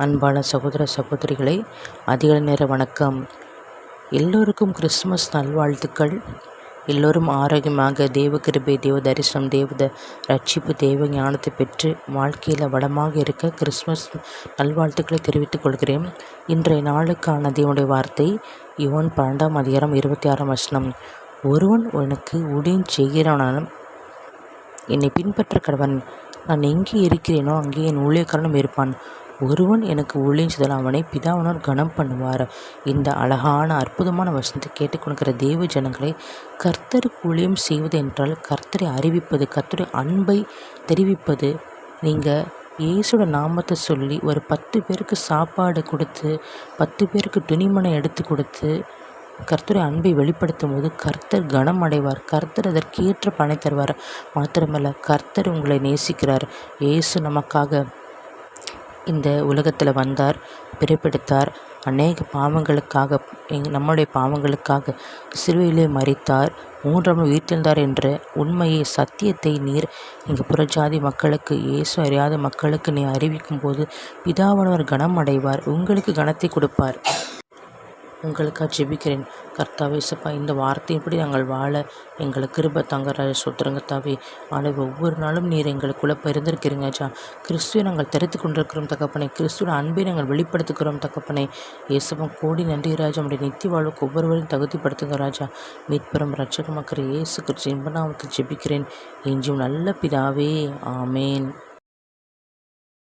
அன்பான சகோதர சகோதரிகளை அதிகாலை நேர வணக்கம். எல்லோருக்கும் கிறிஸ்துமஸ் நல்வாழ்த்துக்கள். எல்லோரும் ஆரோக்கியமாக தேவ கிருபை, தேவ தரிசனம், தேவ ரட்சிப்பு, தேவ ஞானத்தை பெற்று வாழ்க்கையில் வளமாக இருக்க கிறிஸ்துமஸ் நல்வாழ்த்துக்களை தெரிவித்துக் கொள்கிறேன். இன்றைய நாளுக்கான தேவனுடைய வார்த்தை யோவான் 12:26. ஒருவன் உனக்கு ஊழியம் செய்கிறவனாலும் என்னை பின்பற்ற கடவன். நான் எங்கே இருக்கிறேனோ அங்கே என் ஊழியக்காரனும் இருப்பான். ஒருவன் எனக்கு ஊழியம் செய்தால் அவனை பிதாவினர் கனம் பண்ணுவார். இந்த அழகான அற்புதமான வசனத்தை கேட்டுக்கொள்கிற தேவ ஜனங்களை, கர்த்தருக்கு ஊழியம் செய்வது என்றால் கர்த்தரை அறிவிப்பது, கர்த்தருடைய அன்பை தெரிவிப்பது. நீங்கள் இயேசுவோட நாமத்தை சொல்லி ஒரு 10 பேருக்கு சாப்பாடு கொடுத்து, 10 பேருக்கு துணிமனை எடுத்து கொடுத்து கர்த்தருடைய அன்பை வெளிப்படுத்தும் போது கர்த்தர் கனம் அடைவார். கர்த்தர் அதற்கேற்ற பணி தருவார். மாத்திரமல்ல, கர்த்தர் உங்களை நேசிக்கிறார். இயேசு நமக்காக இந்த உலகத்தில் வந்தார், பிறப்பெடுத்தார். அநேக பாவங்களுக்காக, நம்முடைய பாவங்களுக்காக சிலுவையிலே மரித்தார், 3ஆம் நாள் உயிர்த்தெழுந்தார் என்ற உண்மையை, சத்தியத்தை நீர் இங்கு புறஜாதி மக்களுக்கு, இயேசு அறியாத மக்களுக்கு நீ அறிவிக்கும் போது பிதாவானவர் கனம் அடைவார், உங்களுக்கு கனத்தை கொடுப்பார். உங்களுக்காக ஜெபிக்கிறேன். கர்த்தாவே இயேசுப்பா, இந்த வார்த்தையின்படி நாங்கள் வாழ எங்களுக்கு கிருபை தாங்க ராஜா. சுத்திரங்க தாவே. ஆண்டவரே, ஒவ்வொரு நாளும் நீர் எங்களுக்குள்ளே பிறந்திருக்கிறீங்க ராஜா. கிறிஸ்துவை நாங்கள் தெரிந்து கொண்டிருக்கிறோம் தகப்பனே. கிறிஸ்துவோட அன்பை நாங்கள் வெளிப்படுத்துகிறோம் தகப்பனே. இயேசுப்பா, கோடி நன்றி ராஜா. நம்முடைய நித்திய வாழ்வுக்கு ஒவ்வொருவரையும் தகுதிப்படுத்துங்க ராஜா. மீட்பெறும் ரட்சகமாக்கிற இயேசு கிறிஸ்து இன்ப நாமத்தில் ஜெபிக்கிறேன். எஞ்சும் நல்ல பிதாவே, ஆமேன்.